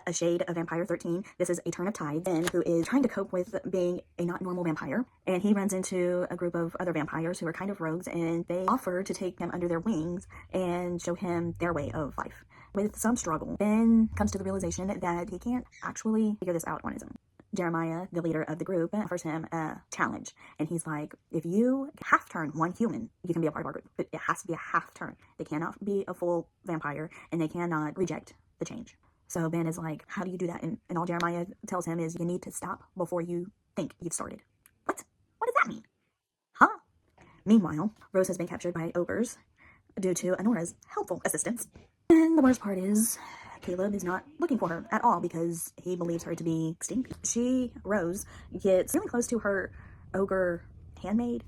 a shade of Vampire 13. This is a turn of tide. Ben, who is trying to cope with being a not normal vampire, and he runs into a group of other vampires who are kind of rogues, and they offer to take him under their wings and show him their way of life. With some struggle, Ben comes to the realization that he can't actually figure this out on his own. Jeremiah, the leader of the group, offers him a challenge, and he's like, if you half turn one human, you can be a part of our group, but it has to be a half turn. They cannot be a full vampire, and they cannot reject the change. So Ben is like, how do you do that? And all Jeremiah tells him is, you need to stop before you think you've started. What? What does that mean? Huh? Meanwhile, Rose has been captured by ogres due to Honora's helpful assistance. And the worst part is, Caleb is not looking for her at all because he believes her to be extinct. Rose, gets really close to her ogre handmaid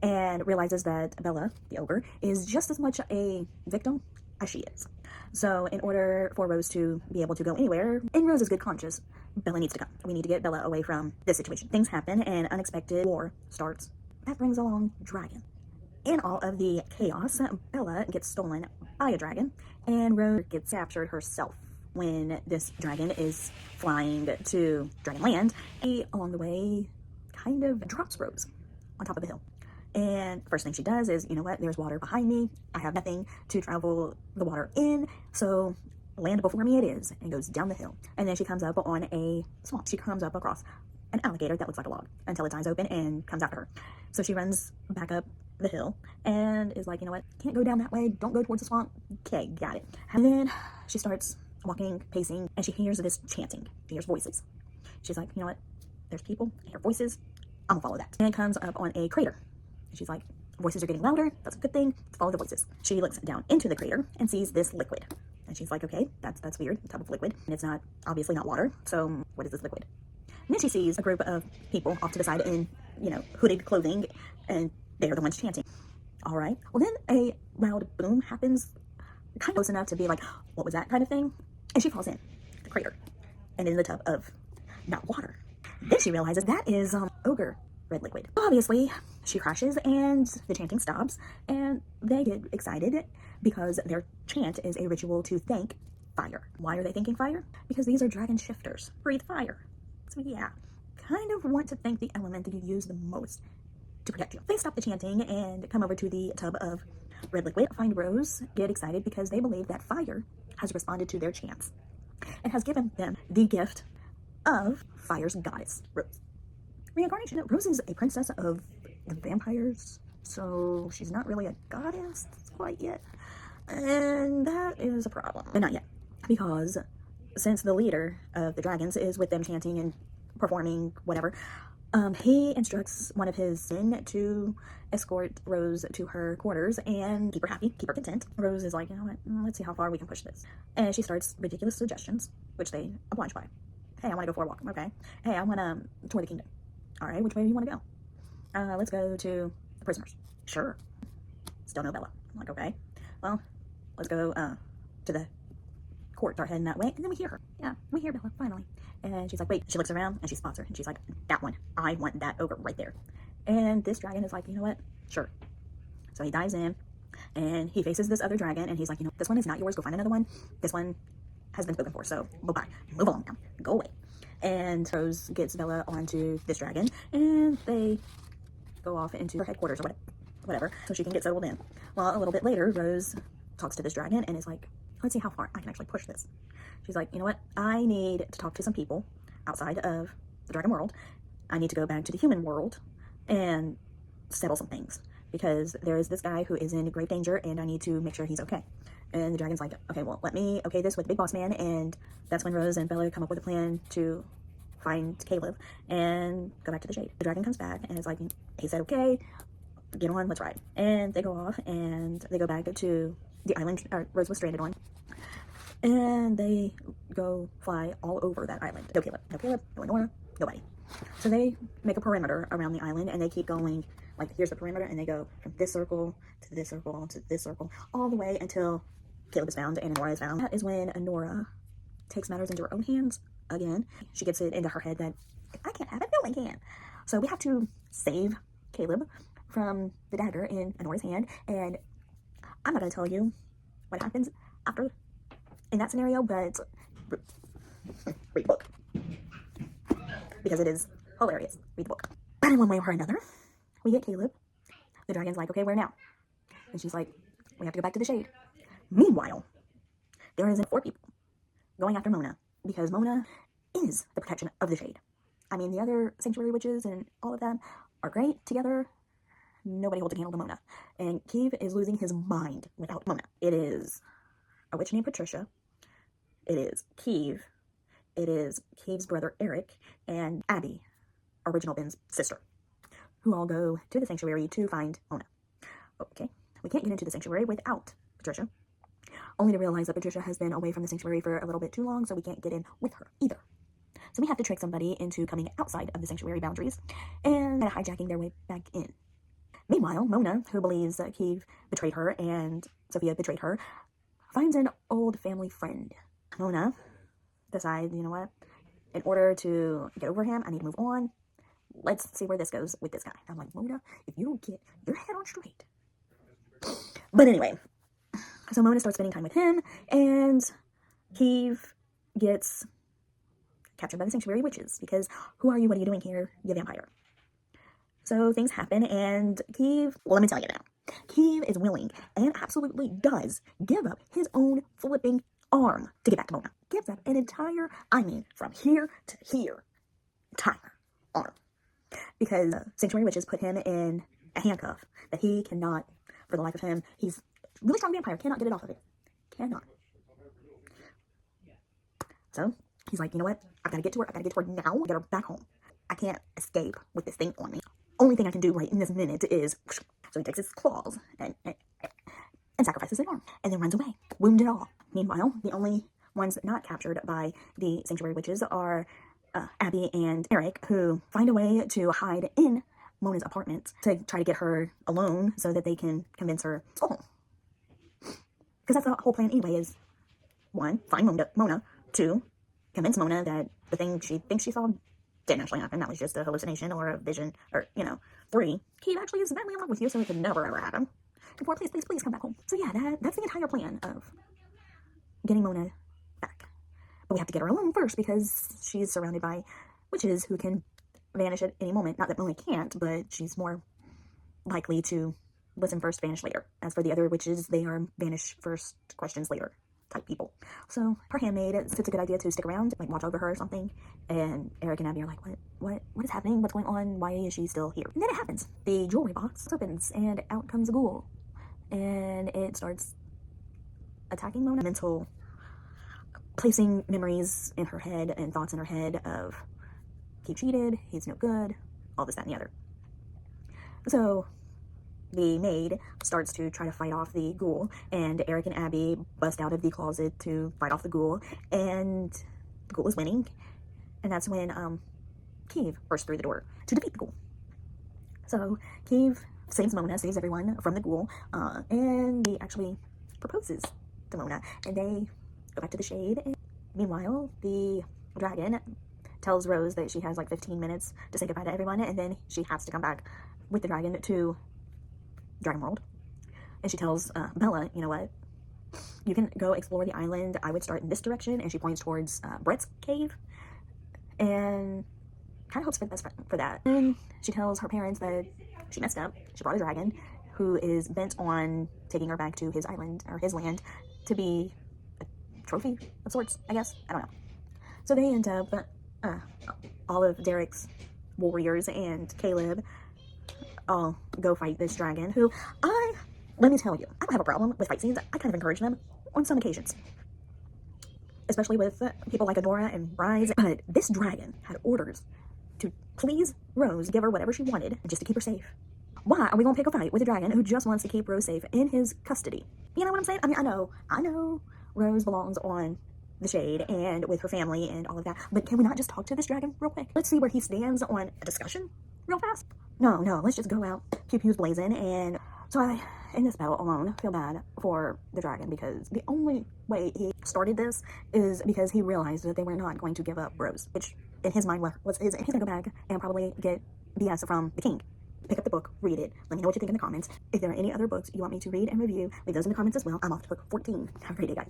and realizes that Bella, the ogre, is just as much a victim as she is. So in order for Rose to be able to go anywhere, in Rose's good conscience, Bella needs to come. We need to get Bella away from this situation. Things happen and unexpected war starts. That brings along dragon. In all of the chaos, Bella gets stolen by a dragon, and Rose gets captured herself. When this dragon is flying to Dragonland, he, along the way, kind of drops Rose on top of a hill. And first thing she does is, you know what, there's water behind me. I have nothing to travel the water in, so land before me it is, and goes down the hill. And then she comes up on a swamp. She comes up across an alligator that looks like a log until its eyes open and comes after her. So she runs back up the hill and is like, you know what, can't go down that way, don't go towards the swamp. Okay, got it. And then she starts walking, pacing, and she hears this chanting. She hears voices. She's like, you know what, there's people, I hear voices, I'm gonna follow that. And comes up on a crater. And she's like, voices are getting louder, that's a good thing, let's follow the voices. She looks down into the crater and sees this liquid. And she's like, okay, that's weird, a type of liquid. And it's not, obviously not water, so what is this liquid? And then she sees a group of people off to the side in, you know, hooded clothing, and they're the ones chanting. All right. Well, then a loud boom happens, kind of close enough to be like, what was that kind of thing? And she falls in the crater and in the tub of not water. Then she realizes that is ogre red liquid. Obviously, she crashes and the chanting stops, and they get excited because their chant is a ritual to thank fire. Why are they thanking fire? Because these are dragon shifters. Breathe fire. So yeah, kind of want to thank the element that you use the most to protect you. They stop the chanting and come over to the tub of red liquid. Find Rose, get excited because they believe that fire has responded to their chants and has given them the gift of fire's goddess, Rose. Reincarnation. Rose is a princess of the vampires, so she's not really a goddess quite yet. And that is a problem. But not yet. Because since the leader of the dragons is with them chanting and performing whatever, he instructs one of his men to escort Rose to her quarters and keep her happy, keep her content. Rose is like, you know what, let's see how far we can push this. And she starts ridiculous suggestions, which they oblige by. Hey, I want to go for a walk. Okay. Hey, I want to tour the kingdom. All right, which way do you want to go? Let's go to the prisoners. Sure. Still no Bella. I'm like, okay. Well, let's go to the court. Start heading that way, and then we hear her. Yeah, we hear Bella, finally. And she's like, wait. She looks around, and she spots her, and she's like, that one. I want that ogre right there. And this dragon is like, you know what? Sure. So he dives in, and he faces this other dragon, and he's like, you know, this one is not yours. Go find another one. This one has been spoken for, so bye-bye. Move along now. Go away. And Rose gets Bella onto this dragon, and they go off into her headquarters or whatever, so she can get settled in. Well, a little bit later, Rose talks to this dragon and is like, let's see how far I can actually push this. She's like, you know what? I need to talk to some people outside of the dragon world. I need to go back to the human world and settle some things, because there is this guy who is in great danger, and I need to make sure he's okay. And the dragon's like, okay, well, let me okay this with the big boss man. And that's when Rose and Bella come up with a plan to find Caleb and go back to the Shade. The dragon comes back and is like, he said, okay, get on, let's ride. And they go off and they go back to the island Rose was stranded on. And they go fly all over that island. No Caleb, no Honora, nobody. So they make a perimeter around the island, and they keep going, like, here's the perimeter, and they go from this circle to this circle to this circle, all the way until Caleb is found and Honora is found. That is when Honora takes matters into her own hands again. She gets it into her head that if I can't have it, no one can. So we have to save Caleb from the dagger in Honora's hand, and I'm not going to tell you what happens after in that scenario, but because it is hilarious. Read the book. But in one way or another, we get Caleb. The dragon's like, okay, where now? And she's like, we have to go back to the shade. Meanwhile, there is 4 people going after Mona because Mona is the protection of the shade. I mean, the other sanctuary witches and all of them are great together. Nobody holds a candle to Mona. And Keeve is losing his mind without Mona. It is a witch named Patricia. It is Keeve. It is Keeve's brother Eric and Abby, Original Ben's sister, who all go to the sanctuary to find Mona. Okay, we can't get into the sanctuary without Patricia, only to realize that Patricia has been away from the sanctuary for a little bit too long, so we can't get in with her either. So we have to trick somebody into coming outside of the sanctuary boundaries and hijacking their way back in. Meanwhile, Mona, who believes Keeve betrayed her and Sophia betrayed her, finds an old family friend. Mona decides, you know what, in order to get over him, I need to move on. Let's see where this goes with this guy. I'm like, Mona, if you don't get your head on straight. But anyway, so Mona starts spending time with him, and Keeve gets captured by the sanctuary witches, because who are you? What are you doing here? You vampire. So things happen, and Keeve, well, let me tell you now. Keeve is willing and absolutely does give up his own flipping arm to get back to Mona. Gives up an entire, I mean, from here to here, entire arm. Because sanctuary witches put him in a handcuff that he cannot, for the life of him, he's a really strong vampire, cannot get it off of it. Cannot. So he's like, you know what? I've got to get to her. I've got to get to her now. Get her back home. I can't escape with this thing on me. Only thing I can do right in this minute is, so he takes his claws and sacrifices an arm, and then runs away, wounded all. Meanwhile, the only ones not captured by the sanctuary witches are Abby and Eric, who find a way to hide in Mona's apartment to try to get her alone so that they can convince her to go home. Because that's the whole plan anyway, is 1, find Mona, 2, convince Mona that the thing she thinks she saw didn't actually happen. That was just a hallucination or a vision, or, 3, Keeve actually is madly in love with you, so it could never ever happen. And 4, please come back home. So yeah, that's the entire plan of getting Mona back. But we have to get her alone first, because she's surrounded by witches who can vanish at any moment. Not that Mona can't, but she's more likely to listen first, vanish later. As for the other witches, they are vanish first, questions later type people. So her handmaid, it's a good idea to stick around, like watch over her or something. And Eric and Abby are like, what is happening? What's going on? Why is she still here? And then it happens. The jewelry box opens, and out comes a ghoul. And it starts attacking Mona. Mental, placing memories in her head and thoughts in her head of he cheated, he's no good, all this, that, and the other. So the maid starts to try to fight off the ghoul, and Eric and Abby bust out of the closet to fight off the ghoul, and the ghoul is winning. And that's when Keeve bursts through the door to defeat the ghoul. So Keeve saves Mona, saves everyone from the ghoul, and he actually proposes to Mona, and they go back to the shade. And meanwhile, the dragon tells Rose that she has like 15 minutes to say goodbye to everyone, and then she has to come back with the dragon to Dragon World. And she tells Bella, you know what, you can go explore the island. I would start in this direction, and she points towards Brett's cave, and kind of hopes for the best for that. And she tells her parents that she messed up. She brought a dragon who is bent on taking her back to his island, or his land, to be a trophy of sorts, I guess. I don't know. So they end up, all of Derek's warriors and Caleb all go fight this dragon, who let me tell you, I don't have a problem with fight scenes. I kind of encourage them on some occasions, especially with people like Adora and Rise. But this dragon had orders to please Rose, give her whatever she wanted just to keep her safe. Why are we gonna pick a fight with a dragon who just wants to keep Rose safe in his custody? You know what I'm saying? I mean, I know Rose belongs on the shade and with her family and all of that, but can we not just talk to this dragon real quick? Let's see where he stands on a discussion real fast. No, let's just go out, pew-pews blazing. And so I, in this battle alone, feel bad for the dragon, because the only way he started this is because he realized that they were not going to give up Rose, which in his mind was he's gonna go back and probably get BS from the king. Pick up the book, read it, let me know what you think in the comments. If there are any other books you want me to read and review, leave those in the comments as well. I'm off to book 14. Have a great day, guys.